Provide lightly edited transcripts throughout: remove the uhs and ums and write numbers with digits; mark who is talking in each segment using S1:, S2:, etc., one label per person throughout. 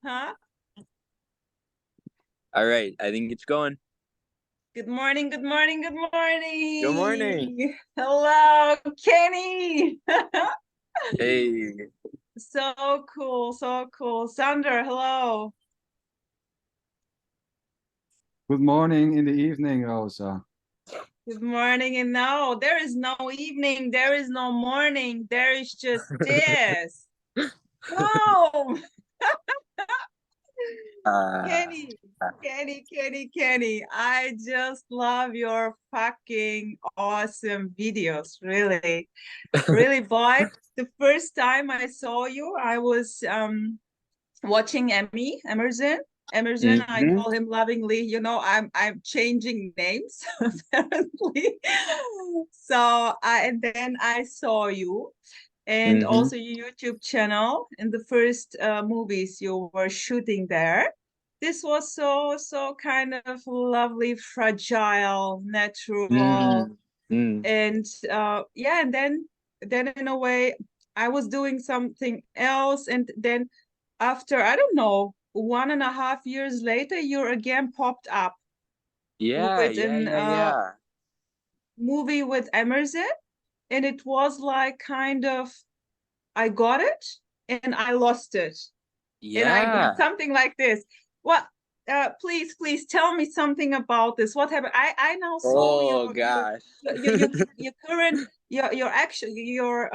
S1: Huh?
S2: All right, I think it's going.
S1: Good morning, good morning, good
S2: Good morning.
S1: morning. Hello, Kenny.
S2: Hey,
S1: So cool, so cool. Sander, hello.
S3: Good morning in the evening, Rosa.
S1: Good morning. And no, there is no evening, there is no morning, there is just this. Boom.
S2: uh,
S1: Kenny, Kenny. I just love your fucking awesome videos, really. Really, boy. The first time I saw you, I was watching Emerson. Emerson, I
S2: hmm
S1: call him lovingly. I'm changing names apparently. So and then I saw you and
S2: hmm
S1: also your YouTube channel and the first movies you were shooting there. This was so kind of lovely, fragile, natural,
S2: mm
S1: and yeah, and then in a way I was doing something else, and then after I don't know 1.5 years later, you again popped up
S2: Yeah,
S1: with
S2: yeah,
S1: an
S2: yeah, yeah.
S1: movie with Emerson, and it was like kind of I got it and I lost it, and I
S2: Yeah.
S1: something like this. What? Please tell me something about this. What happened? I now saw
S2: Oh gosh.
S1: your current your actual your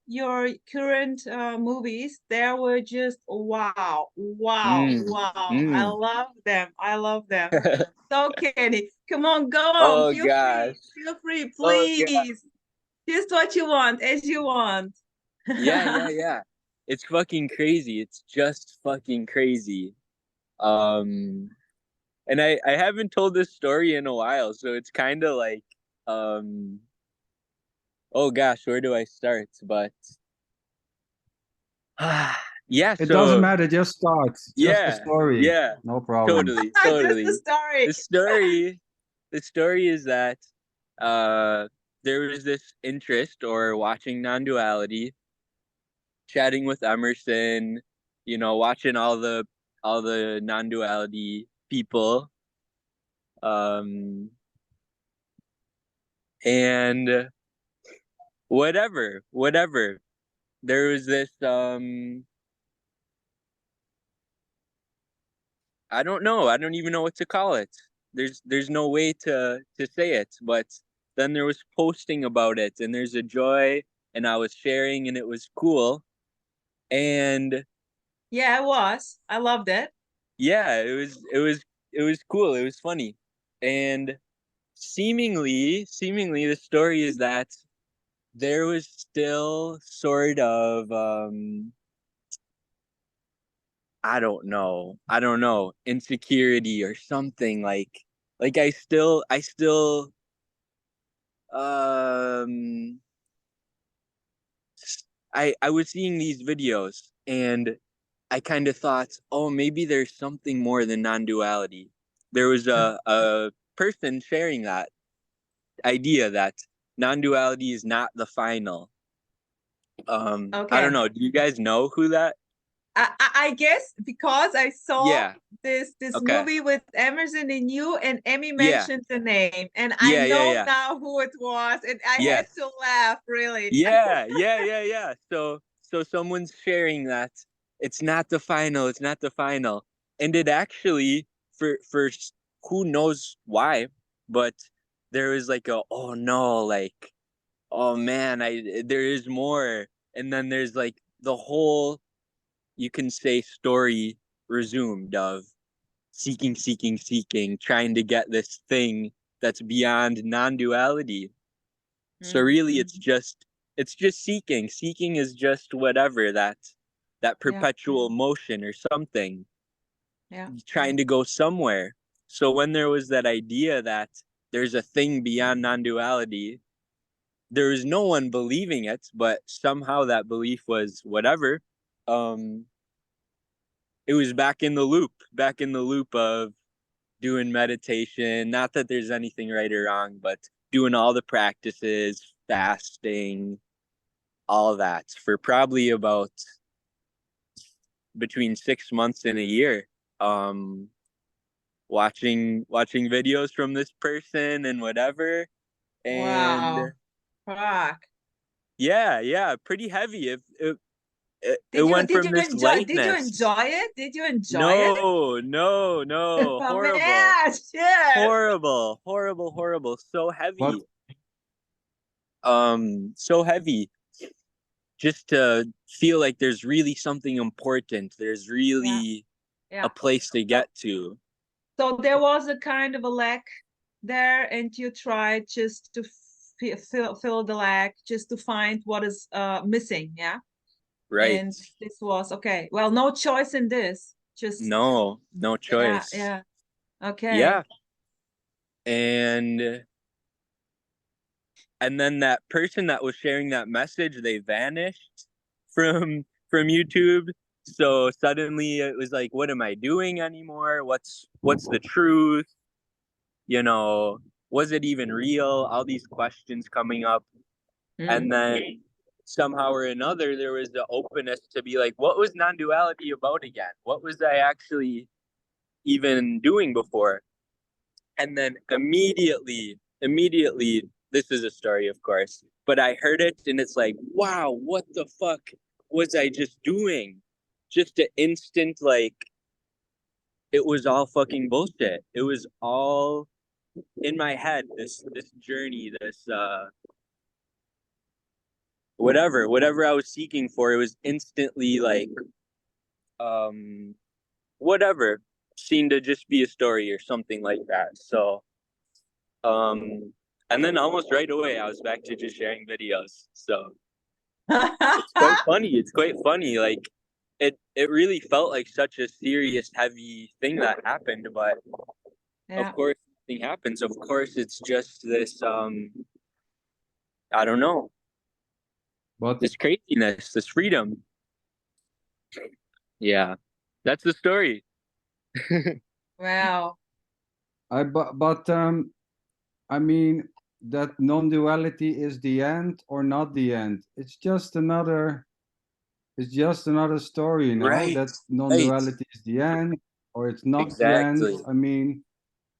S1: your current movies. They were just
S2: mm,
S1: wow. I
S2: mm.
S1: love them. I love them. So Kenny, come on, go on.
S2: Oh gosh.
S1: Feel free,
S2: Oh god.
S1: please. Just what you want, as you want.
S2: Yeah, yeah, yeah. It's fucking crazy. It's just fucking crazy. Um, and I haven't told this story in a while, so it's kind of like, um, oh gosh, where do I start? But yeah,
S3: It doesn't
S2: so
S3: matter, just start. Just the
S2: yeah,
S3: story.
S2: yeah,
S3: No problem.
S2: totally,
S1: Just the
S2: totally.
S1: story.
S2: The story, the story is that uh there was this interest or watching non-duality, chatting with Emerson, watching all the non-duality people. And whatever. There was this I don't know. I don't even know what to call it. There's no way to say it, but then there was posting about it and there's a joy and I was sharing and it was cool. And
S1: Yeah, it was. I loved it.
S2: yeah, it was cool. It was funny. And seemingly the story is that there was still sort of I don't know, insecurity or something like I still um I was seeing these videos and I kind of thought, oh, maybe there's something more than non-duality. There was a person sharing that idea that non-duality is not the final. I don't
S1: Okay.
S2: know. Do you guys know who that?
S1: I guess because I saw
S2: Yeah.
S1: this
S2: Okay.
S1: movie with Emerson and you, and Emmy
S2: Yeah.
S1: mentioned the name, and I
S2: Yeah. Yeah.
S1: know
S2: Yeah.
S1: now who it was, and I had
S2: Yes.
S1: to laugh really.
S2: Yeah, yeah, yeah, yeah. So someone's sharing that it's not the final, it's not the final. And it actually who knows why, but there was like a oh no, like oh man, I there is more. And then there's like the whole you can say story resumed of seeking, trying to get this thing that's beyond non-duality. So really
S1: Mm-hmm.
S2: it's just seeking. Seeking is just whatever that
S1: Yeah,
S2: perpetual motion or something,
S1: yeah, yeah,
S2: trying to go somewhere. So when there was that idea that there's a thing beyond non-duality, there was no one believing it, but somehow that belief was whatever. Um it was back in the loop of doing meditation. Not that there's anything right or wrong, but doing all the practices, fasting, all that for probably about between 6 months and a year. Watching videos from this person and whatever. And
S1: Wow. Fuck.
S2: yeah, pretty heavy. It
S1: Did you
S2: went
S1: did
S2: from
S1: you
S2: this
S1: enjoy
S2: lightness.
S1: Did you enjoy it?
S2: No.
S1: Oh
S2: Horrible.
S1: man, shit.
S2: Horrible. So
S3: But
S2: heavy. So heavy. Just to feel like there's really something important. There's
S1: Yeah,
S2: really
S1: yeah.
S2: a place to get to.
S1: So there was a kind of a lack there, and you tried just to fill the lack, just to find what is missing, yeah.
S2: Right.
S1: And this was okay. Well, no choice in this. Just
S2: No
S1: yeah,
S2: choice.
S1: yeah. Okay.
S2: Yeah. And then that person that was sharing that message, they vanished from YouTube. So suddenly it was like, what am I doing anymore? What's the truth? You know, was it even real? All these questions coming up. And then somehow or another there was the openness to be like, what was non-duality about again? What was I actually even doing before? And then immediately, this is a story, of course, but I heard it and it's like, wow, what the fuck was I just doing? Just an instant, like, it was all fucking bullshit. It was all in my head, this journey, this whatever I was seeking for, it was instantly like um whatever seemed to just be a story or something like that. So and then almost right away I was back to just sharing videos. So it's quite funny. It's quite funny. Like it really felt like such a serious, heavy thing that happened, but
S1: Yeah.
S2: of course nothing happens. Of course it's just this I don't know,
S3: but
S2: this craziness, this freedom. Yeah. That's the story.
S1: Wow.
S3: I mean that non-duality is the end or not the end. It's just another story, you know,
S2: Right.
S3: that
S2: Right.
S3: non-duality is the end or it's not the end.
S2: Exactly.
S3: I mean,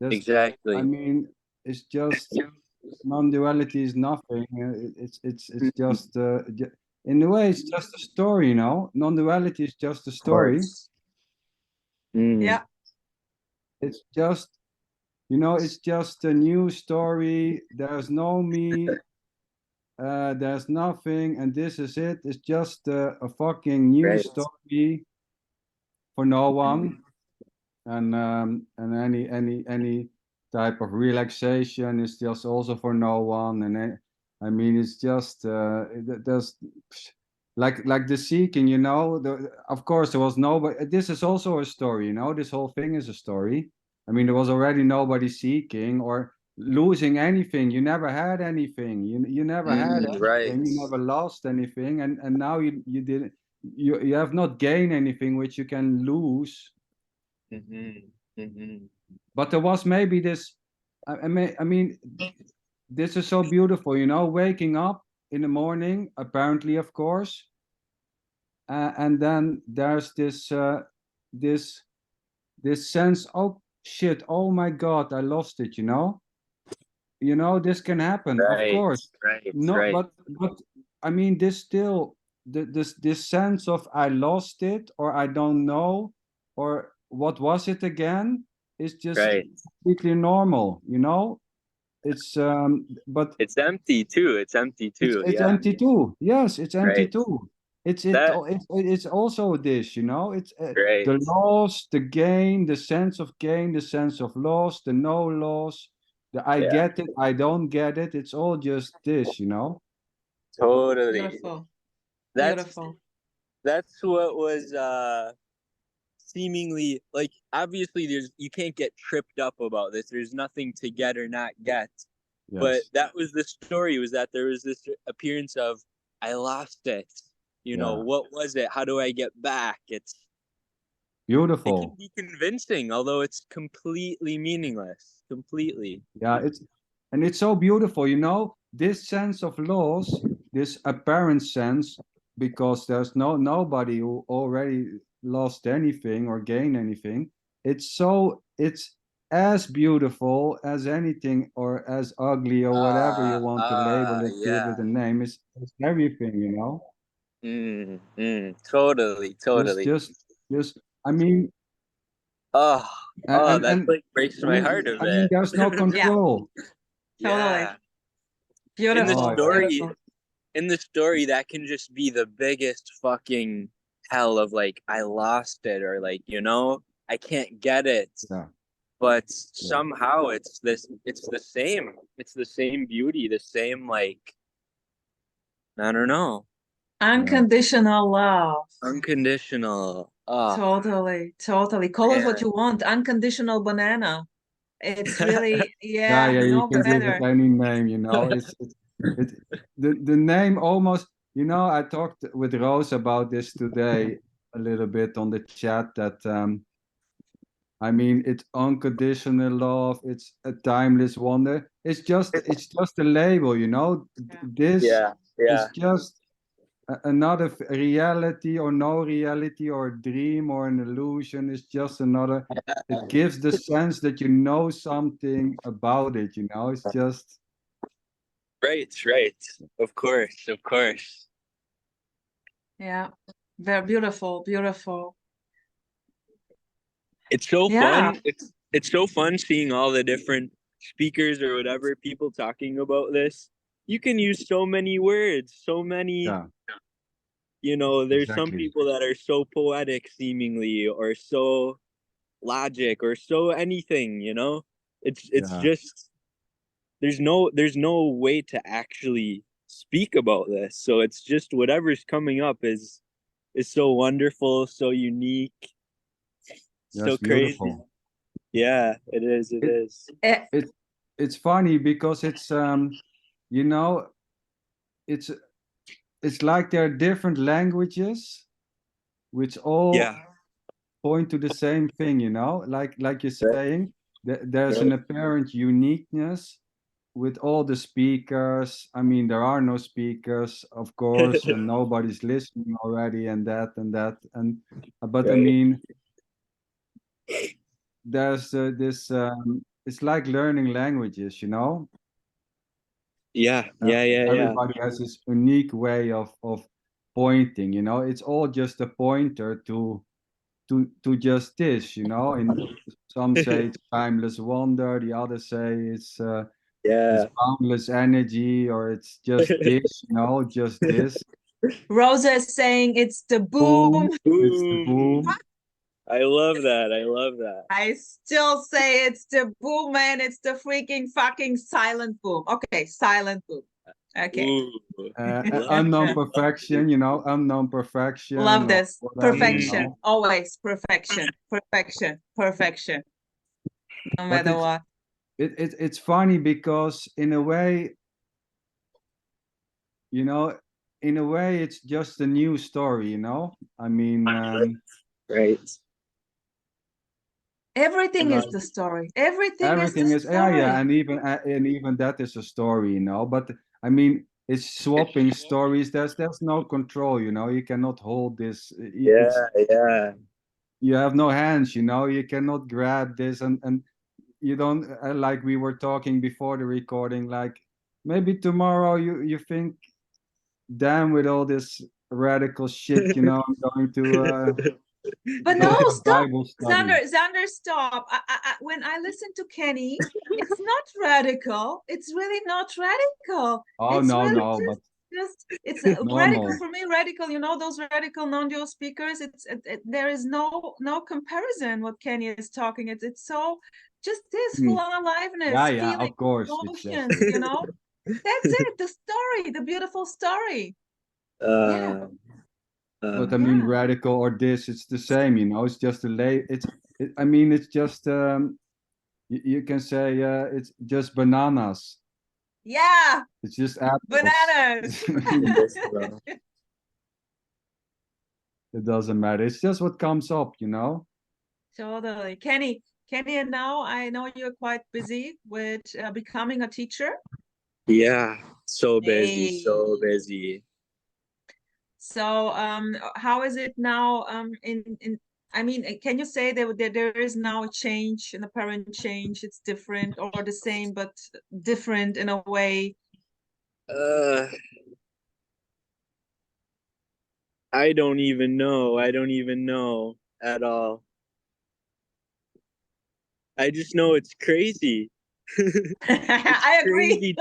S3: I
S2: Exactly.
S3: mean, it's just non-duality is nothing. It's just in a way it's just a story, you know. Non-duality is just a
S2: Of
S3: story.
S2: course. Mm,
S1: Yeah.
S3: It's just, you know, it's just a new story. There's no me. There's nothing, and this is it. It's just a fucking new
S2: right.
S3: story for no one, and any type of relaxation is just also for no one. And I mean, it's just there's like the seeking, you know. Of course, there was nobody. This is also a story, you know. This whole thing is a story. I mean, there was already nobody seeking or losing anything. You never had anything. You never had
S2: Right.
S3: anything. You never lost anything, and now you didn't. You have not gained anything which you can lose. But there was maybe this. I mean, this is so beautiful, you know, waking up in the morning, apparently, of course, and then there's this this sense, oh shit, oh my God, I lost it, you know, this can happen, of
S2: Right.
S3: course.
S2: Right.
S3: No,
S2: Right.
S3: but I mean, this still, this sense of I lost it or I don't know or what was it again is just
S2: Right.
S3: completely normal, you know. It's but
S2: It's empty too. It's empty too.
S3: it's
S2: Yeah.
S3: empty too. Yes, it's empty
S2: Right.
S3: too.
S2: That.
S3: It's also this, you know. It's
S2: Right.
S3: the loss, the gain, the sense of gain, the sense of loss, the no loss, the I
S2: Yeah.
S3: get it, I don't get it. It's all just this, you know.
S2: Totally.
S1: Beautiful.
S2: That's
S1: Beautiful.
S2: what was seemingly like, obviously you can't get tripped up about this. There's nothing to get or not get. But
S3: Yes.
S2: that was the story, was that there was this appearance of I lost it. You know,
S3: Yeah.
S2: what was it? How do I get back? It can
S3: Beautiful.
S2: be convincing, although it's completely meaningless. Completely.
S3: Yeah, it's so beautiful, you know, this sense of loss, this apparent sense, because there's nobody who already lost anything or gained anything. It's as beautiful as anything, or as ugly, or whatever you want to label it, give
S2: Yeah.
S3: it a name. It's everything, you know.
S2: Totally,
S3: Just
S2: totally.
S3: just just I mean,
S2: Oh, oh,
S3: and
S2: that
S3: and
S2: like breaks my heart a
S3: I mean,
S2: bit.
S3: there's no
S1: Yeah,
S3: control.
S1: totally.
S2: Yeah. In the
S3: Oh,
S1: Beautiful,
S2: story,
S1: beautiful.
S2: in the story, that can just be the biggest fucking hell of like, I lost it, or like, I can't get it.
S3: yeah,
S2: But
S3: yeah,
S2: somehow it's the same. It's the same beauty, the same like, I don't know,
S3: yeah,
S1: Unconditional love.
S2: unconditional. Oh,
S1: Totally, totally. Call it what
S2: man.
S1: you want. Unconditional banana. It's really,
S3: yeah,
S1: yeah,
S3: yeah. You
S1: no
S3: can give it
S1: better.
S3: any name, you know. It the name almost. You know, I talked with Rose about this today a little bit on the chat. That I mean, it's unconditional love. It's a timeless wonder. It's just a label, you know.
S1: Yeah.
S3: This
S2: Yeah, yeah.
S3: is just another reality, or no reality, or a dream, or an illusion. Is just another. It gives the sense that you know something about it, you know. It's just,
S2: Right, right. Of course, of course.
S1: Yeah. Very beautiful, beautiful.
S2: It's so
S1: Yeah.
S2: fun. It's so fun seeing all the different speakers or whatever people talking about this. You can use so many words, so many,
S3: yeah,
S2: there's some
S3: exactly.
S2: people that are so poetic seemingly, or so logic, or so anything. It's
S3: Yeah,
S2: just there's no way to actually speak about this. So it's just whatever's coming up is so wonderful, so unique,
S3: that's
S2: so crazy.
S3: beautiful.
S2: Yeah, it is. It
S3: It
S2: is.
S1: Eh,
S3: it it's funny because you know, it's it's like there are different languages which all
S2: Yeah.
S3: point to the same thing, you know, like you're
S2: Right.
S3: saying, there's an
S2: Right.
S3: apparent uniqueness with all the speakers. I mean, there are no speakers, of course, and nobody's listening already, and that, and but I
S2: Right.
S3: mean, there's this. It's like learning languages, you know.
S2: Yeah. Yeah. Yeah. Yeah.
S3: Everybody has this unique way of pointing, you know. It's all just a pointer to just this, you know. And some say it's timeless wonder, the others say it's
S2: Yeah.
S3: boundless energy, or it's just this, you know, just this.
S1: Rosa is saying it's the boom.
S3: Boom, it's the
S2: Boom.
S3: boom.
S2: I love that. I love that.
S1: I still say it's the boom, man. It's the freaking fucking silent boom. Okay, silent boom. Okay.
S2: Ooh. Love
S3: Unknown
S2: it.
S3: perfection, you know, unknown perfection,
S1: Love
S3: or
S1: this.
S3: whatever, you
S2: Mm.
S1: Perfection.
S3: know.
S1: Always perfection. Perfection. Perfection. No
S3: But
S1: matter what.
S3: it's funny because in a way, you know, in a way, it's just a new story, you know. I mean,
S2: Right.
S1: Everything is
S3: like
S1: the story. Everything is the
S3: everything is, yeah, yeah,
S1: story.
S3: and even that is a story, you know. But I mean, it's swapping stories. There's no control, you know. You cannot hold this. It's
S2: Yeah. Yeah.
S3: you have no hands, you know. You cannot grab this, and you don't, like we were talking before the recording. Like maybe tomorrow you think, damn, with all this radical shit, you know, I'm going to
S1: But
S3: go
S1: no,
S3: to a
S1: stop.
S3: Bible study.
S1: Xander, stop. When I listen to Kenny, it's not radical. It's really not radical.
S3: Oh
S1: It's
S3: no,
S1: really
S3: no, but
S1: just it's radical
S3: normal.
S1: for me. Radical, you know, those radical non-dual speakers. There is no comparison. What Kenny is talking, it's so just this
S3: Hmm.
S1: full on
S3: Yeah,
S1: aliveness,
S3: yeah,
S1: feeling,
S3: of course, it's just
S1: emotions.
S3: this.
S1: You know, that's it. The story, the beautiful story. Yeah,
S2: uh,
S3: But
S2: uh,
S3: I mean,
S1: yeah,
S3: radical or this, it's the same, you know. It's just a lay. I mean, it's just you can say it's just bananas.
S1: yeah.
S3: It's just apples.
S1: Bananas.
S2: conditional.
S3: It doesn't matter. It's just what comes up, you know.
S1: Totally. Kenny, and now I know you're quite busy with becoming a teacher.
S2: Yeah. So busy.
S1: Hey.
S2: So busy.
S1: So how is it now in I mean, can you say that there is now a change, an apparent change? It's different or the same, but different in a way?
S2: Uh, I don't even know. I don't even know at all. I just know it's crazy. It's
S1: I agree.
S2: crazy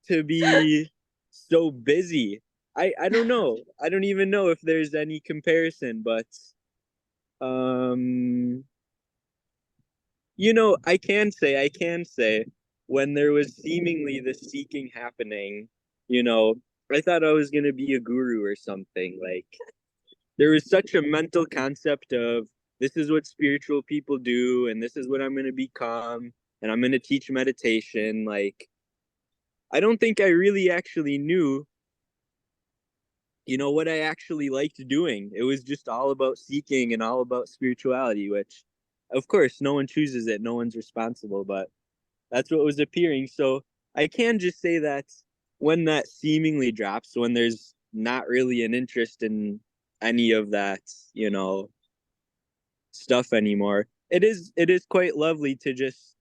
S2: to be so busy. I don't know. I don't even know if there's any comparison, but um I can say when there was seemingly the seeking happening, you know, I thought I was gonna be a guru or something. Like there was such a mental concept of this is what spiritual people do and this is what I'm gonna become and I'm gonna teach meditation. Like I don't think I really actually knew, what I actually liked doing. It was just all about seeking and all about spirituality, which of course no one chooses it, no one's responsible, but that's what was appearing. So I can just say that when that seemingly drops, when there's not really an interest in any of that, you know, stuff anymore, it is quite lovely to just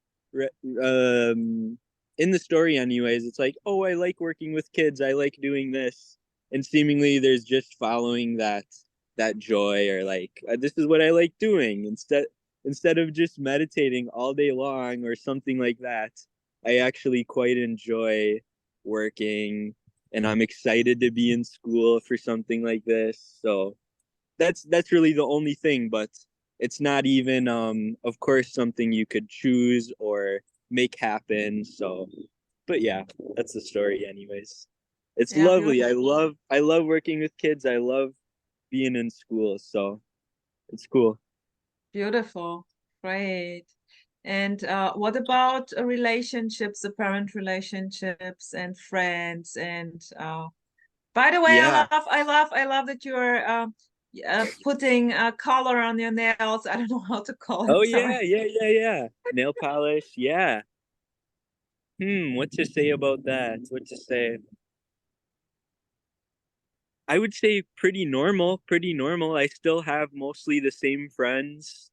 S2: in the story anyways, it's like, oh, I like working with kids, I like doing this, and seemingly there's just following that joy, or like, this is what I like doing, instead of just meditating all day long or something like that. I actually quite enjoy working, and I'm excited to be in school for something like this. So that's really the only thing, but it's not even of course something you could choose or make happen. So but yeah, that's the story anyways. It's
S1: Yeah,
S2: lovely.
S1: beautiful.
S2: I love working with kids. I love being in school. So it's cool.
S1: Beautiful. Great. And what about relationships, the parent relationships and friends? And by the way,
S2: Yeah.
S1: I love that you're putting color on your nails. I don't know how to call
S2: Oh
S1: it.
S2: yeah,
S1: Sorry.
S2: yeah. Nail polish, yeah. What to say about that? What to say? I would say pretty normal, pretty normal. I still have mostly the same friends.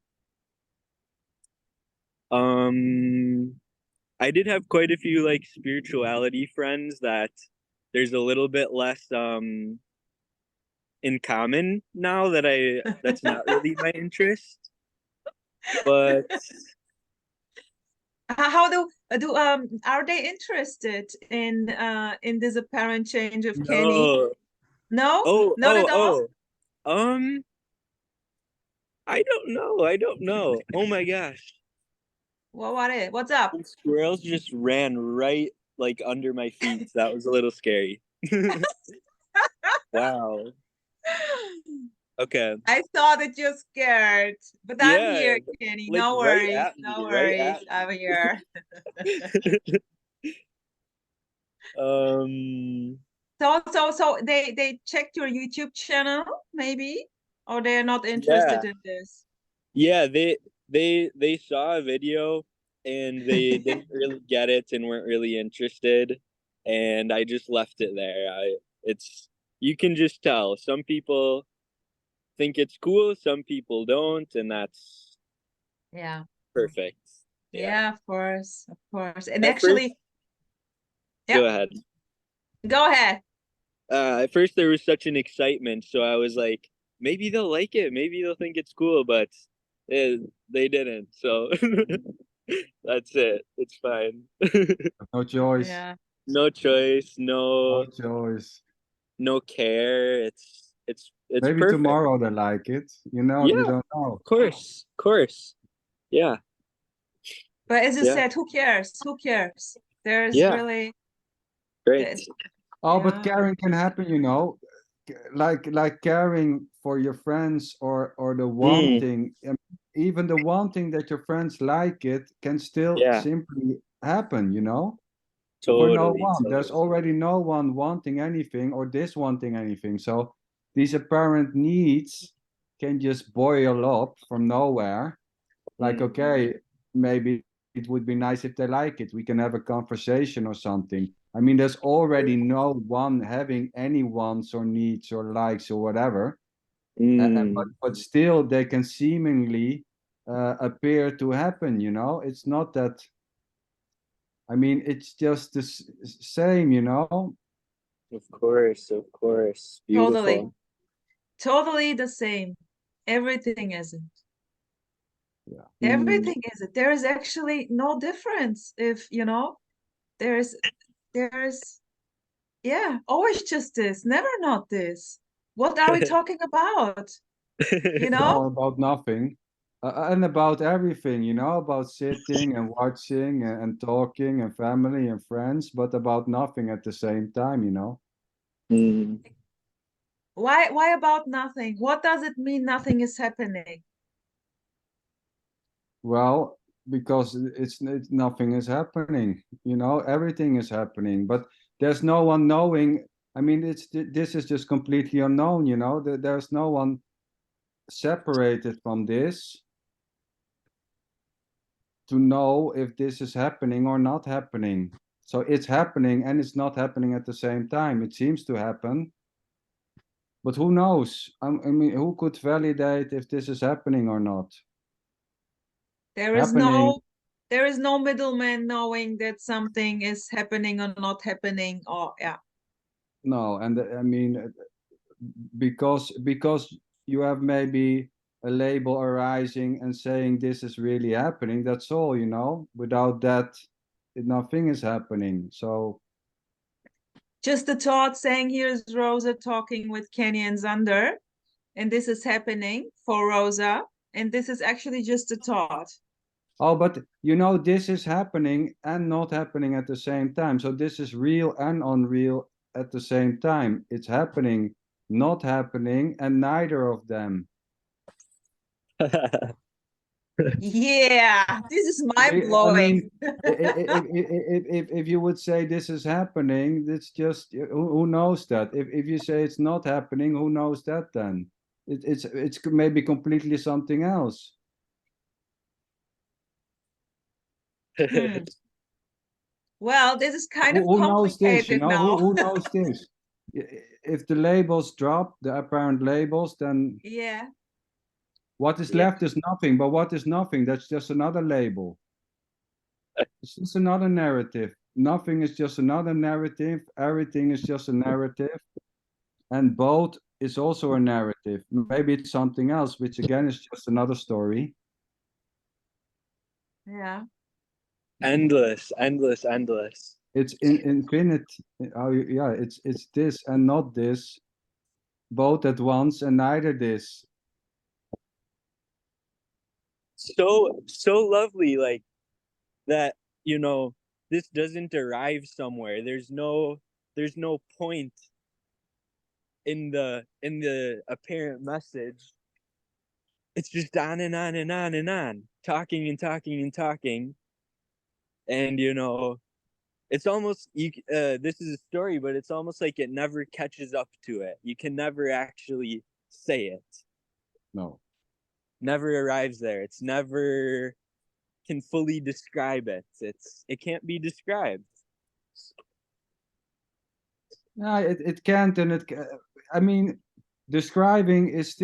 S2: Um, I did have quite a few like spirituality friends that there's a little bit less in common now that that's not really my interest. But
S1: How do are they interested in this apparent change of Kenny?
S2: no.
S1: No,
S2: Oh,
S1: not at
S2: oh,
S1: all.
S2: oh. I don't know. I don't know. Oh my gosh.
S1: What's up?
S2: Some squirrels just ran right like under my feet. That was a little scary. Wow. Okay.
S1: I saw that you're scared, but I'm
S2: Yeah,
S1: here, Kenny.
S2: like
S1: No
S2: right
S1: worries,
S2: at
S1: no
S2: me, right
S1: worries.
S2: at
S1: I'm here.
S2: me. um
S1: So they checked your YouTube channel, maybe, or they're not
S2: yeah.
S1: interested in this.
S2: Yeah, they saw a video and they didn't really get it and weren't really interested, and I just left it there. I it's You can just tell. Some people think it's cool, some people don't, and that's
S1: Yeah,
S2: perfect. Yeah.
S1: yeah, of course, of course. And
S2: At first,
S1: actually, yeah,
S2: go ahead.
S1: go ahead.
S2: At first there was such an excitement, so I was like, maybe they'll like it, maybe they'll think it's cool, but eh, they didn't. So that's it. It's fine.
S3: No choice.
S1: Yeah,
S2: No choice,
S3: No choice.
S2: no care. It's
S3: Maybe
S2: perfect.
S3: tomorrow they like it. You
S2: Yeah,
S3: don't know.
S2: of course, of course. Yeah,
S1: but as you
S2: yeah,
S1: said, who cares? Who cares? There's
S2: yeah.
S1: really,
S2: Great.
S1: the-
S3: Oh, but
S1: yeah,
S3: caring can happen. Like caring for your friends or the
S2: Mm,
S3: wanting, even the wanting that your friends like it can still
S2: yeah,
S3: simply happen. For no
S2: totally,
S3: one. There's
S2: totally.
S3: already no one wanting anything or diswanting anything. So these apparent needs can just boil up from nowhere. Like,
S2: Mm,
S3: okay, maybe it would be nice if they like it. We can have a conversation or something. I mean, there's already no one having any wants or needs or likes or whatever. But still, they can seemingly appear to happen, you know? It's not that, I mean, it's just the same, you know?
S2: Of course, of course.
S1: Totally.
S2: Beautiful.
S1: Totally the same. Everything is it.
S3: Yeah.
S1: Everything is it. There is actually no difference if, you know, there's yeah, always just this, never not this. What are we talking about? You know?
S3: No, about nothing. And about everything, you know, about sitting and watching and talking and family and friends, but about nothing at the same time, you know?
S2: Mm.
S1: Why about nothing? What does it mean nothing is happening?
S3: Well, because it's nothing is happening, you know, everything is happening, but there's no one knowing. I mean, this is just completely unknown, you know. There's no one separated from this to know if this is happening or not happening. So it's happening and it's not happening at the same time. It seems to happen, but who knows? I mean, who could validate if this is happening or not?
S1: There is
S3: Happening,
S1: no middleman knowing that something is happening or not happening, or yeah.
S3: no. And I mean, because you have maybe a label arising and saying this is really happening, that's all, you know. Without that, nothing is happening. So
S1: Just a thought saying here's Rosa talking with Kenny and Sander, and this is happening for Rosa, and this is actually just a thought.
S3: oh, but you know, this is happening and not happening at the same time. So this is real and unreal at the same time. It's happening, not happening, and neither of them.
S1: Yeah, this is mind
S3: I
S1: blowing.
S3: mean, if you would say this is happening, it's just who knows that. If you say it's not happening, who knows that then? It's maybe completely something else.
S1: Hmm. Well, this is kind of
S3: Who knows this? You
S1: complicated
S3: know,
S1: now.
S3: who knows this? If the labels drop, the apparent labels, then
S1: Yeah,
S3: what is
S1: yeah.
S3: left is nothing. But what is nothing? That's just another label. It's just another narrative. Nothing is just another narrative. Everything is just a narrative. And both is also a narrative. Maybe it's something else, which again is just another story.
S1: Yeah.
S2: Endless, endless, endless.
S3: It's in infinite. Oh, yeah, it's this and not this, both at once and neither this.
S2: So lovely, like that, you know, this doesn't arrive somewhere. There's no point in the apparent message. It's just on and on and on and on, talking and talking and talking. And you know, it's almost this is a story, but it's almost like it never catches up to it. You can never actually say it.
S3: No.
S2: Never arrives there. It's never can fully describe it. It can't be described.
S3: No, it can't, and I mean, describing is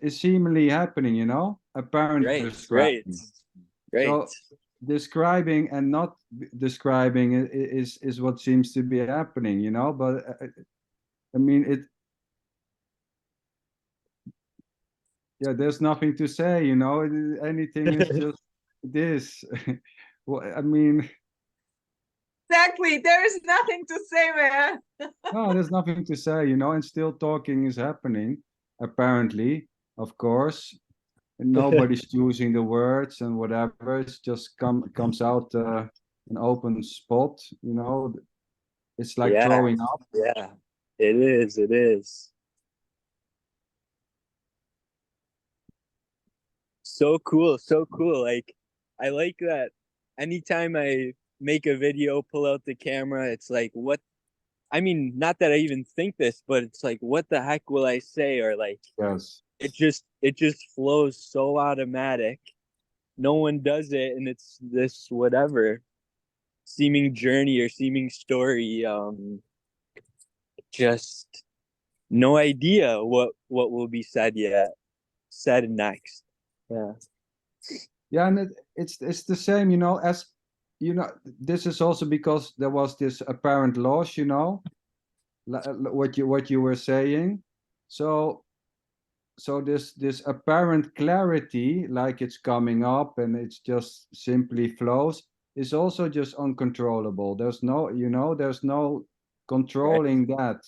S3: seemingly happening, you know, apparent
S2: Right, right,
S3: describing.
S2: right.
S3: So describing and not describing is what seems to be happening, you know. But I mean, yeah, there's nothing to say, you know. Anything is just this. Well, I mean,
S1: Exactly. There is nothing to say, man.
S3: no, there's nothing to say, you know, and still talking is happening, apparently, of course. And nobody's choosing the words and whatever. It's just comes out an open spot, you know. It's like
S2: Yeah,
S3: throwing up.
S2: yeah. It is. It is. So cool. So cool. Like, I like that. Anytime I make a video, pull out the camera, it's like, what? I mean, not that I even think this, but it's like, what the heck will I say? Or like,
S3: Yes.
S2: it just flows so automatic. No one does it, and it's this whatever. seeming journey or seeming story. Just no idea what will be said yet. Said next. Yeah.
S3: Yeah, and it's the same, you know, as you know, this is also because there was this apparent loss, you know, what you were saying. So this apparent clarity, like it's coming up and it's just simply flows, is also just uncontrollable. There's no, you know, there's no controlling that.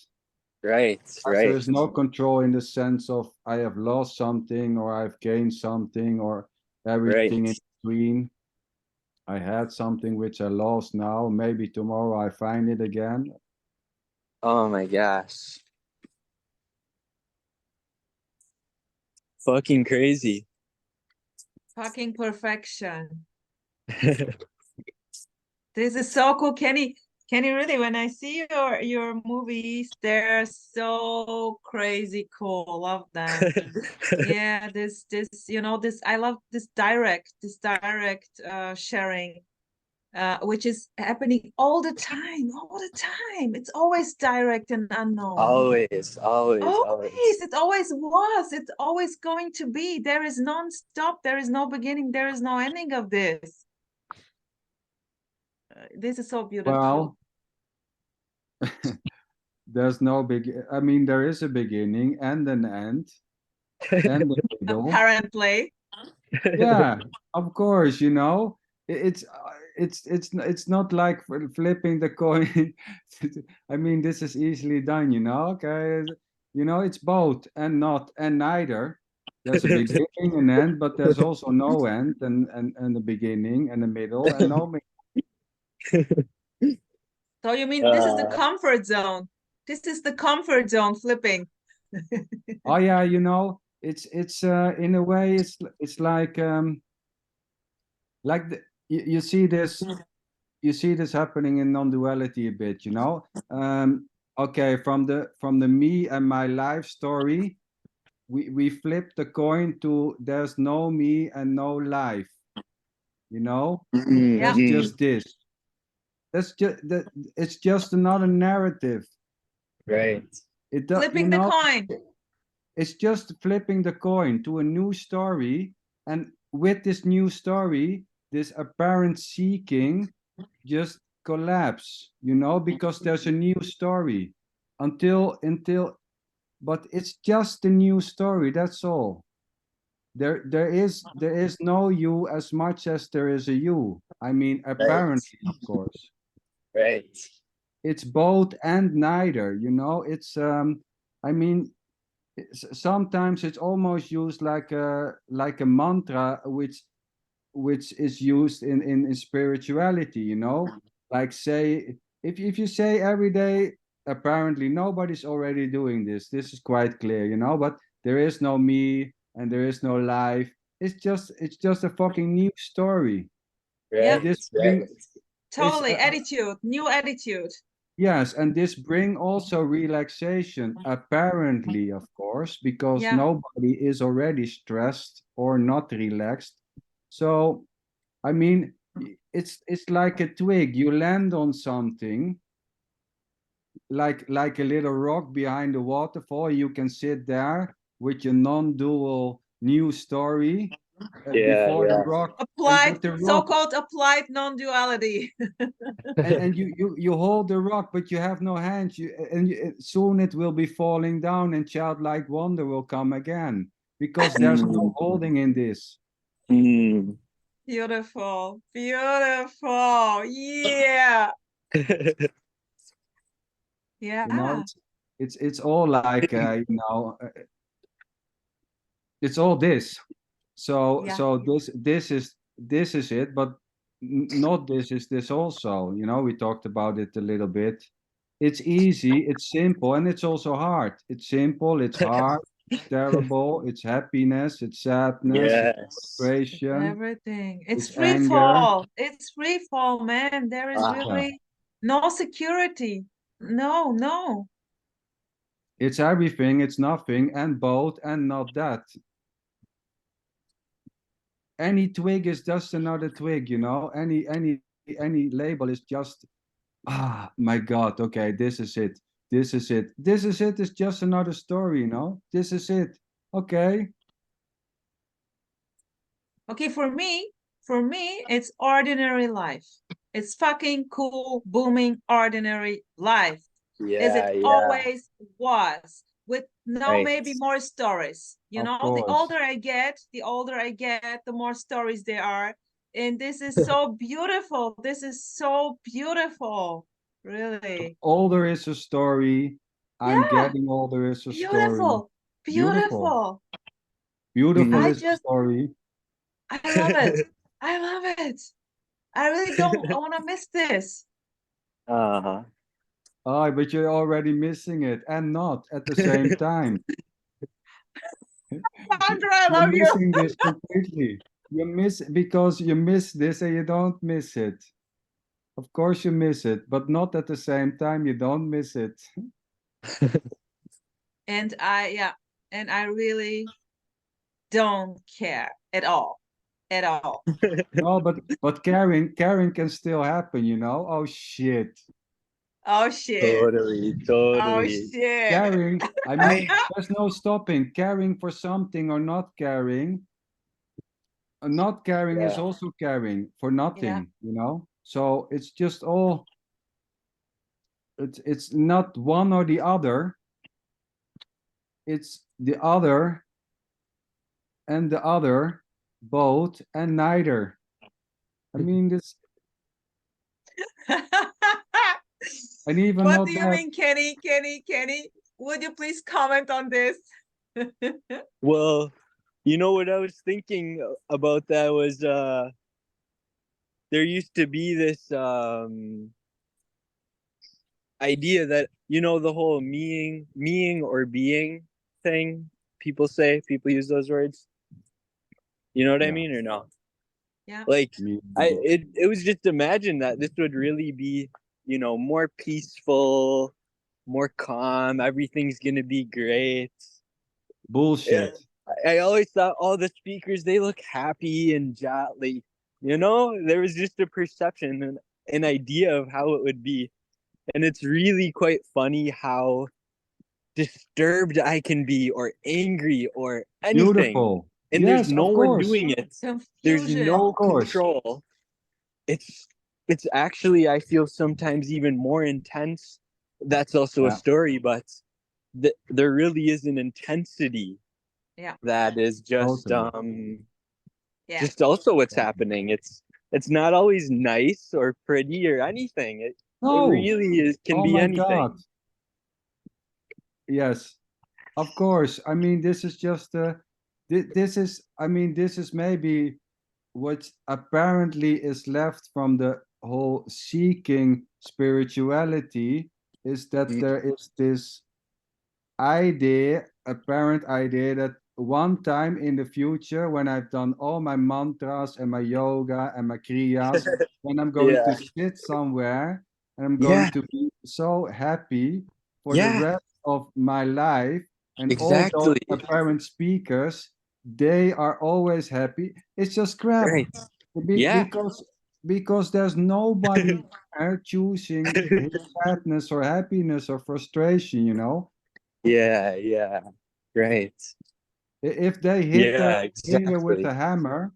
S2: Right.
S3: As there is
S2: Right.
S3: no control in the sense of I have lost something or I've gained something or everything in
S2: Right.
S3: between. I had something which I lost now. Maybe tomorrow I find it again.
S2: Oh my gosh. Fucking crazy.
S1: Fucking perfection. This is so cool, Kenny. Kenny, really, when I see your movies, they're so crazy cool. Love them. Yeah, this you know, this I love this direct sharing, which is happening all the time, all the time. It's always direct and unknown.
S2: Always.
S1: Always, it always was. It's always going to be. There is non-stop. There is no beginning. There is no ending of this. This is so beautiful.
S3: Well, there's no I mean, there is a beginning and an end and the middle.
S1: Apparently.
S3: Yeah, of course, you know, it's not like flipping the coin. I mean, this is easily done, you know. Okay, you know, it's both and not and neither. There's a beginning and end, but there's also no end and a beginning and a middle and no middle.
S1: So you mean this is the comfort zone? This is the comfort zone flipping.
S3: Oh yeah, you know, it's in a way it's like you see this happening in non-duality a bit, you know. Okay, from the me and my life story, we flip the coin to there's no me and no life, you know.
S1: Yeah.
S3: There's just this. That's just that. It's just another narrative.
S2: Right.
S3: It does, you
S1: Flipping the
S3: know.
S1: coin.
S3: It's just flipping the coin to a new story, and with this new story, this apparent seeking just collapse, you know, because there's a new story until but it's just a new story, that's all. There is no you as much as there is a you. I mean, apparently, of course.
S2: Right.
S3: It's both and neither, you know. It's I mean, sometimes it's almost used like a mantra which is used in spirituality, you know, like say if you say every day, apparently nobody's already doing this is quite clear, you know, but there is no me and there is no life. It's just a fucking new story.
S1: Yeah.
S3: And this bring
S1: Totally. Attitude. New attitude.
S3: yes, and this bring also relaxation, apparently, of course, because
S1: Yeah.
S3: nobody is already stressed or not relaxed. So I mean, it's like a twig. You land on something, like a little rock behind the waterfall. You can sit there with your non-dual new story before the rock, and
S1: Applied,
S3: but the rock,
S1: so-called applied non-duality.
S3: and you hold the rock, but you have no hands. Soon it will be falling down, and childlike wonder will come again because there's no holding in this.
S1: Beautiful. Beautiful. Yeah. Yeah.
S3: You know, it's all like you know, it's all this. So
S1: Yeah.
S3: so this is it, but not this is this also. You know, we talked about it a little bit. It's easy, it's simple, and it's also hard. It's simple, it's hard, it's terrible, it's happiness, it's sadness, it's
S2: Yes.
S3: frustration,
S1: Everything. It's
S3: it's
S1: free
S3: anger.
S1: fall. It's free fall, man. There is
S2: Ah.
S1: really no security. No, no.
S3: It's everything, it's nothing, and both, and not that. Any twig is just another twig, you know. Any any label is just, my God, okay, this is it. This is it. This is it is just another story, you know? This is it. Okay.
S1: Okay, for me, it's ordinary life. It's fucking cool, booming, ordinary life. As
S2: Yeah,
S1: it
S2: yeah.
S1: always was, with now
S2: Right.
S1: maybe more stories. You
S3: Of
S1: know, the
S3: course.
S1: older I get, the more stories there are. And this is so beautiful. This is so beautiful. Really.
S3: All there is a story. I'm
S1: Yeah,
S3: getting all there is a story.
S1: beautiful.
S3: Beautiful.
S1: Beautiful.
S3: Beautiful
S2: Mhm.
S1: I
S3: is the
S1: just,
S3: story.
S1: I love it. I love it. I really don't want to miss this.
S2: Uh-huh.
S3: Oh, but you're already missing it and not at the same time.
S1: Sandra, I
S3: You're
S1: love you.
S3: missing this completely. You miss because you miss this and you don't miss it. Of course you miss it, but not at the same time. You don't miss it.
S1: And I really don't care at all. At all.
S3: No, but caring can still happen, you know? Oh shit.
S1: Oh shit.
S2: Totally,
S1: Oh
S2: totally.
S1: shit.
S3: Caring, I mean,
S2: I
S3: there's no stopping. Caring for something or not caring. Not caring is
S2: Yeah.
S3: also caring for
S1: Yeah.
S3: nothing, you know? So it's just all it's not one or the other. It's the other and the other, both and neither. I mean this and even
S1: What do
S3: not
S1: you
S3: that.
S1: mean, Kenny? Kenny? Would you please comment on this?
S2: Well, you know what I was thinking about that was there used to be this idea that the whole meing or being thing people use those words. You know what I
S3: Yeah,
S2: mean or no?
S1: Yeah.
S2: Like
S3: me.
S2: it was just imagine that this would really be, more peaceful, more calm, everything's gonna be great. Yeah.
S3: Bullshit.
S2: I always thought all the speakers they look happy and jolly. There was just a perception and an idea of how it would be. And it's really quite funny how disturbed I can be or angry or anything.
S3: Beautiful.
S2: And there's
S3: Yes,
S2: no
S3: of
S2: one
S3: course.
S2: doing it. There's
S1: Confusion.
S2: no
S3: Of course.
S2: control. It's it's actually I feel sometimes even more intense. That's also a
S3: Yeah,
S2: story, but there really is an intensity
S1: Yeah.
S2: that is
S3: totally.
S1: Yeah.
S2: just also what's
S3: Totally.
S2: happening. It's not always nice or pretty or anything. It
S3: No.
S2: really is can
S3: Oh
S2: be
S3: my
S2: anything.
S3: God. Yes, of course. I mean, this is just this is I mean, this is maybe what apparently is left from the whole seeking spirituality is that
S2: Mm.
S3: there is this idea, apparent idea that one time in the future, when I've done all my mantras and my yoga and my kriyas, then I'm going to
S2: Yeah.
S3: sit somewhere and I'm
S2: Yeah.
S3: going to be so happy for the
S2: Yeah.
S3: rest of my life. And all those
S2: Exactly.
S3: apparent speakers, they are always happy. It's just crap
S2: Right. Yeah.
S3: because there's nobody choosing his sadness or happiness or frustration, you know.
S2: Yeah. Yeah. Right.
S3: If they hit their
S2: Yeah.
S3: finger with
S2: Exactly.
S3: a hammer,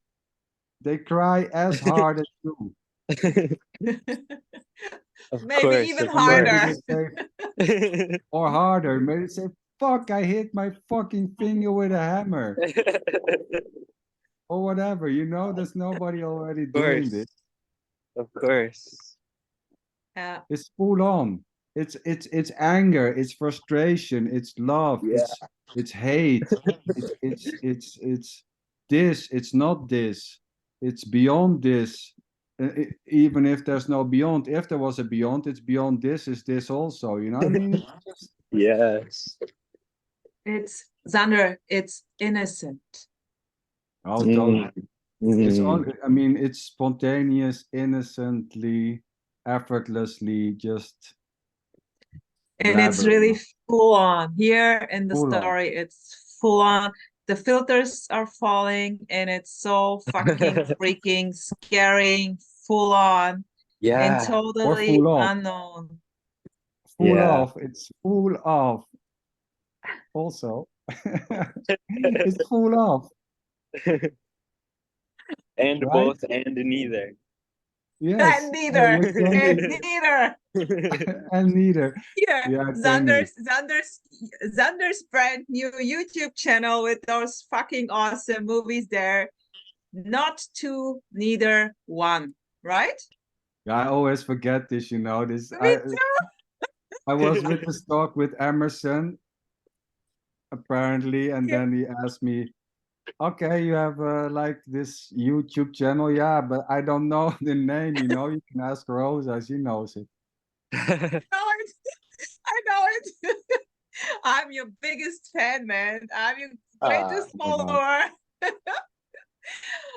S3: they cry as hard as you.
S2: Of
S1: Maybe
S2: course.
S1: even
S2: Of
S3: And maybe
S1: harder.
S3: they
S2: course.
S3: say, or harder, maybe they say, fuck, I hit my fucking finger with a hammer. Or whatever, you know, there's nobody already
S2: Of
S3: doing this.
S2: course. Of course.
S1: Yeah.
S3: It's full on. It's anger, it's frustration, it's love,
S2: Yeah.
S3: it's hate, it's this, it's not this, it's beyond this. Even if there's no beyond, if there was a beyond, it's beyond this, is this also, you know? I mean, it's just
S2: Yes.
S1: It's Xander, it's innocent.
S3: oh
S2: Mm.
S3: totally. It's
S2: Mm.
S3: on I mean, it's spontaneous, innocently, effortlessly, just
S1: And it's
S3: blabbering.
S1: really full on. Here in the
S3: Full on.
S1: story, it's full on. The filters are falling and it's so fucking freaking scaring, full on. and
S2: Yeah.
S3: or
S1: totally
S3: full of.
S1: unknown.
S3: Full
S2: Yeah.
S3: of. It's full of. Also, it's full of,
S2: And
S3: right?
S2: both and neither.
S1: And
S3: Yes.
S1: neither,
S3: With
S1: and
S3: Kenny
S1: neither.
S3: and neither.
S1: Here,
S3: Yeah, Kenny.
S1: Xander's brand new YouTube channel with those fucking awesome movies there. Not two, neither one, right?
S3: Yeah, I always forget this. You know this.
S1: Me too.
S3: I was with this talk with Emerson apparently, and
S1: Yeah.
S3: then he asked me, "Okay, you have like this YouTube channel, yeah, but I don't know the name. You know, you can ask Rosa; she knows it."
S1: know it. I know it. I'm your biggest fan, man. I'm your
S2: Ah,
S1: greatest
S3: Uh,
S1: follower.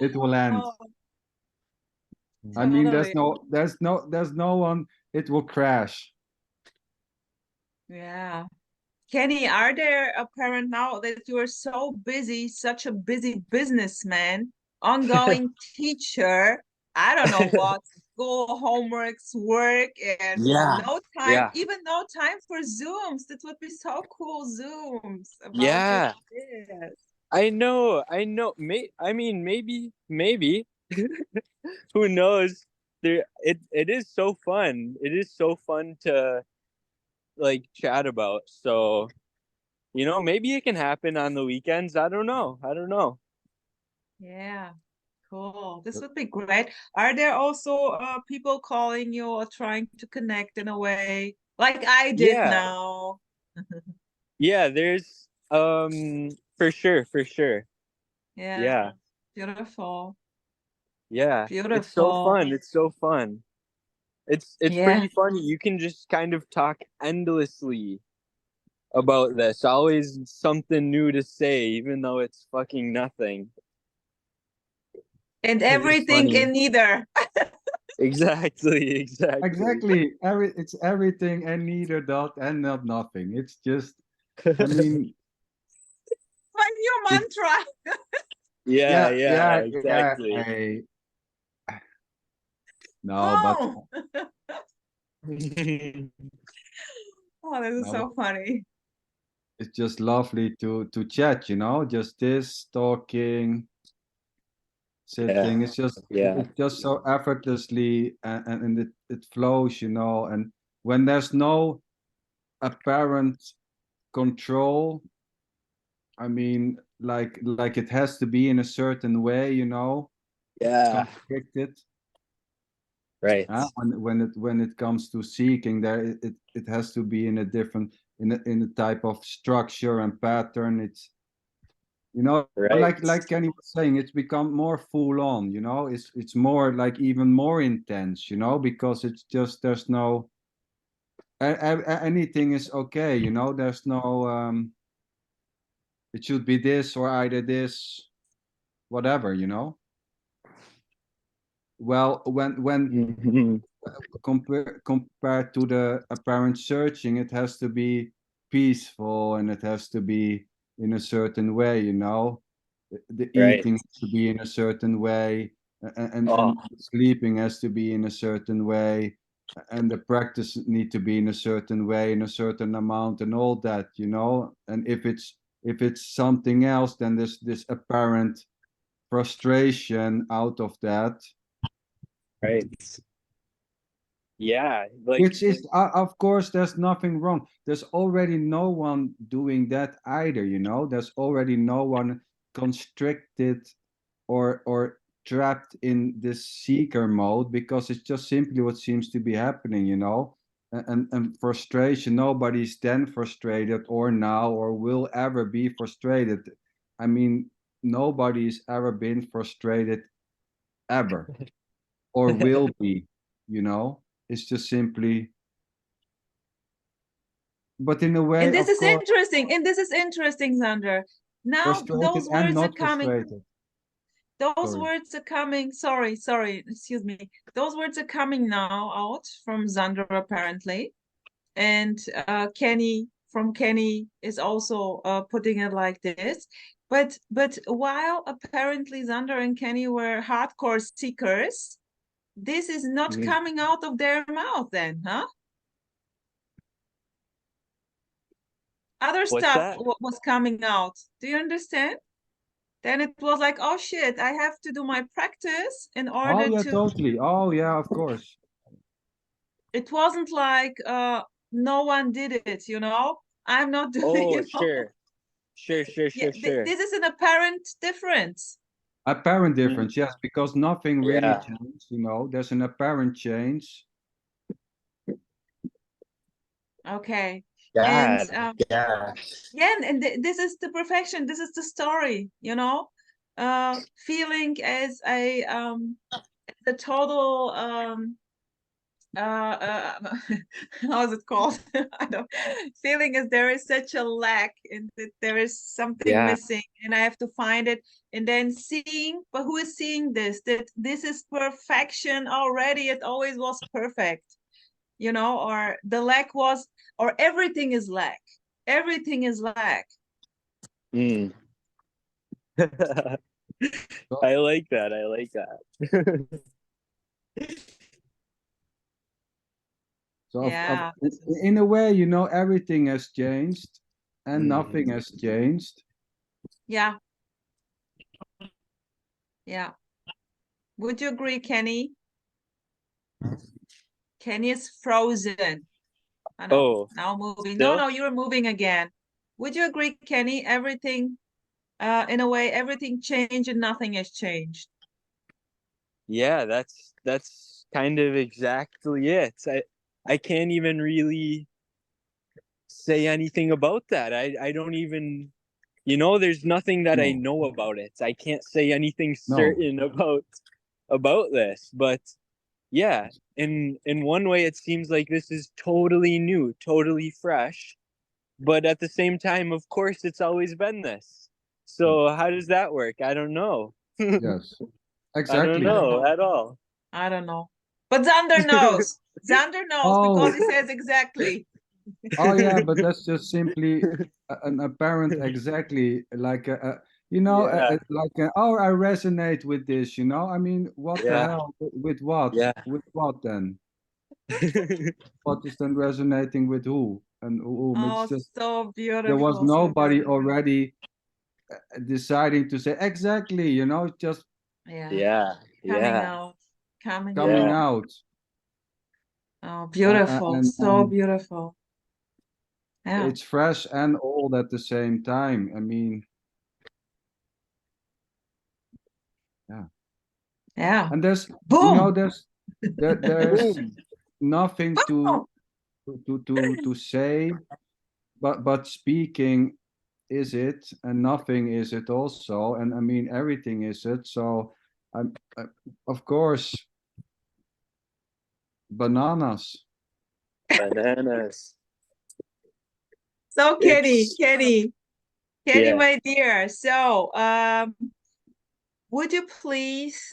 S3: it will end.
S1: Oh,
S3: I mean,
S1: totally.
S3: there's no one. It will crash.
S1: Yeah. Kenny, are there apparent now that you are so busy, such a busy businessman, ongoing teacher, I don't know what, school, homeworks, work, and
S2: yeah.
S1: no time,
S2: Yeah.
S1: even no time for Zooms. That would be so cool, Zooms about just
S2: Yeah.
S1: this.
S2: I know. I know. I mean, maybe. Who knows? It is so fun. It is so fun to like chat about. So, maybe it can happen on the weekends. I don't know. I don't know.
S1: Yeah, cool. This would be great. Are there also people calling you or trying to connect in a way like I did
S2: Yeah.
S1: now?
S2: Yeah, there's for sure, for sure.
S1: Yeah,
S2: Yeah.
S1: beautiful.
S2: Yeah. It's so
S1: Beautiful.
S2: fun. It's so fun. It's
S1: Yeah.
S2: pretty funny. You can just kind of talk endlessly about this. Always something new to say, even though it's fucking nothing.
S1: And
S2: It's
S1: everything
S2: funny.
S1: in neither.
S2: Exactly, exactly.
S3: Exactly. It's everything and neither dot and not nothing. It's just, I mean,
S1: My new
S3: it,
S1: mantra.
S2: Yeah,
S3: yeah,
S2: yeah,
S3: yeah, yeah.
S2: exactly.
S3: No, but
S1: Oh, oh, this is
S3: no, but
S1: so funny.
S3: it's just lovely to chat. You know, just this talking, sitting.
S2: Yeah, yeah,
S3: It's just so effortlessly and it flows. You know, and when there's no apparent control, I mean, like it has to be in a certain way. You know,
S2: yeah.
S3: constricted.
S2: Right,
S3: When it comes to seeking, there it has to be in a different in a type of structure and pattern. It's
S2: right,
S3: like Kenny was saying, it's become more full on. It's more like even more intense. Because it's just there's no anything is okay. There's no it should be this or either this, whatever. Well, when
S2: Mhm.
S3: compared to the apparent searching, it has to be peaceful and it has to be in a certain way. The
S2: Right.
S3: eating has to be in a certain way,
S2: Oh,
S3: and sleeping has to be in a certain way, and the practice need to be in a certain way, in a certain amount, and all that. And if it's something else, then there's this apparent frustration out of that.
S2: right. Yeah, like
S3: Which is, of course, there's nothing wrong. There's already no one doing that either. There's already no one constricted or trapped in this seeker mode because it's just simply what seems to be happening. And frustration, nobody's then frustrated or now or will ever be frustrated. I mean, nobody's ever been frustrated ever or will be, you know? It's just simply, but in a
S1: And
S3: way,
S1: this
S3: of
S1: is
S3: course,
S1: interesting. And this is interesting, Xander. Now
S3: frustrated and not
S1: those
S3: sorry.
S1: words are coming. Sorry, excuse me. Those words are coming now out from Xander apparently. And Kenny is also putting it like this. But while apparently Xander and Kenny were hardcore seekers, this is not coming out of their mouth then, huh? Other
S2: What's
S1: stuff
S2: that?
S1: was coming out. Do you understand? Then it was like, oh shit, I have to do my practice in
S3: Oh
S1: order
S3: yeah,
S1: to.
S3: totally. Oh yeah, of course.
S1: It wasn't like no one did it, you know? I'm not doing
S2: Oh,
S1: it.
S2: sure. Sure.
S1: Yeah,
S2: Sure.
S1: this is an apparent difference.
S3: Apparent difference, yes, because nothing really
S2: Yeah.
S3: changed, you know. There's an apparent change.
S1: Okay. And
S2: God. Yeah.
S1: yeah, and this is the perfection. This is the story, you know? Feeling as the total how is it called? I don't feeling as there is such a lack and that there is something
S2: Yeah.
S1: missing and I have to find it, and then seeing, but who is seeing this, that this is perfection already, it always was perfect, you know, or the lack was, or everything is lack, everything is lack.
S2: Mm.
S3: So,
S2: I like that. I like that.
S3: so
S1: Yeah, this is,
S3: in a way, you know, everything has changed and nothing
S2: Mm.
S3: has changed.
S1: yeah, yeah. Would you agree, Kenny? Kenny is frozen. I know.
S2: Oh,
S1: Now moving. No,
S2: still?
S1: no, you're moving again. Would you agree, Kenny? Everything, in a way, everything changed and nothing has changed.
S2: Yeah, that's kind of exactly it. I can't even really say anything about that. I don't even, there's nothing that I
S3: No,
S2: know about it. I can't say anything
S3: no.
S2: certain about this. But yeah, in one way it seems like this is totally new, totally fresh. But at the same time, of course, it's always been this.
S3: Yes,
S2: So how does that work? I don't know.
S3: yes,
S2: I don't
S1: I
S3: exactly.
S1: don't
S2: know
S1: know.
S2: at all.
S1: I don't know. But Xander knows. Xander knows because
S3: Oh,
S1: he says exactly.
S3: oh yeah, but that's just simply an apparent exactly like you know,
S2: Yeah,
S3: like oh, I resonate with this, you know. I mean, what the
S2: yeah,
S3: hell? With what?
S2: yeah.
S3: With what then? What is then resonating with who and whom? It's
S1: Oh,
S3: just
S1: so
S3: there was
S1: beautiful, so
S3: nobody
S1: beautiful.
S3: already deciding to say exactly, you know, just
S1: Yeah,
S2: Yeah,
S1: coming
S2: yeah,
S1: out, coming
S3: coming
S2: yeah.
S1: out.
S3: out.
S1: Oh, beautiful, so
S3: And
S1: beautiful. Yeah,
S3: it's fresh and old at the same time. I mean, yeah.
S1: yeah.
S3: And there's, you know,
S1: Boom,
S3: there's
S2: Boom.
S3: nothing
S1: boom.
S3: to say, but speaking is it, and nothing is it also, and I mean everything is it. So, I'm of course bananas.
S2: Bananas.
S1: So Kenny,
S2: It's
S1: Kenny, Kenny,
S2: yeah.
S1: my dear. So, would you please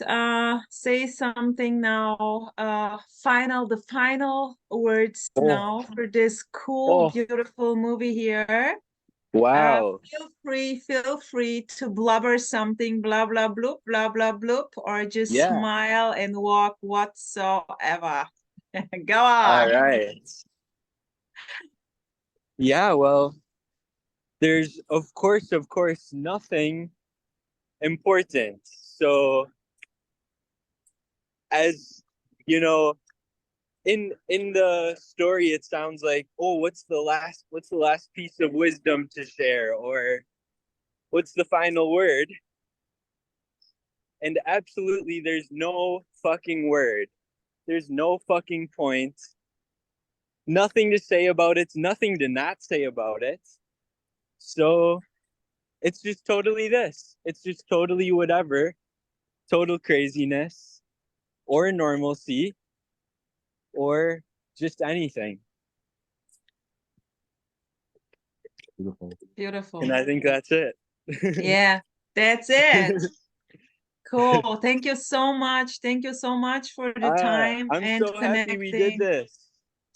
S1: say something now? The final words
S2: Oh,
S1: now for this cool,
S2: oh,
S1: beautiful movie here.
S2: wow.
S1: Feel free to blubber something, blah blah bloop, blah blah bloop, or just
S2: Yeah.
S1: smile and walk whatsoever. Go
S2: All
S1: on.
S2: right. Yeah, well, there's of course, nothing important. So, as you know, in the story it sounds like, oh, what's the last piece of wisdom to share, or what's the final word? And absolutely there's no fucking word. There's no fucking point. Nothing to say about it, nothing to not say about it. So it's just totally this. It's just totally whatever. Total craziness or normalcy or just anything.
S3: Beautiful.
S2: And
S1: Beautiful.
S2: I think that's it.
S1: Yeah, that's it. Cool. Thank you so much. Thank you so much for the time
S2: I'm
S1: and
S2: so happy we did
S1: connecting.
S2: this.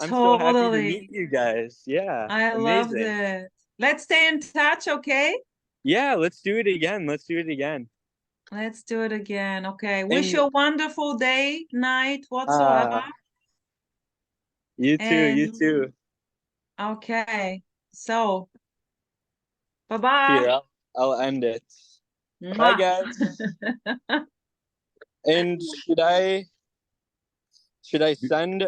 S2: I'm so happy to meet
S1: Totally.
S2: you guys. Yeah,
S1: I loved
S2: amazing.
S1: it. Let's stay in touch, okay?
S2: Yeah, let's do it again. Let's do it again.
S1: Let's do it again. Okay. Wish
S2: And
S1: you a wonderful day, night, whatsoever.
S2: you too, you
S1: And
S2: too.
S1: okay. So,
S2: Here,
S1: bye-bye.
S2: I'll end it. Bye,
S1: Mwah.
S2: guys. And should I send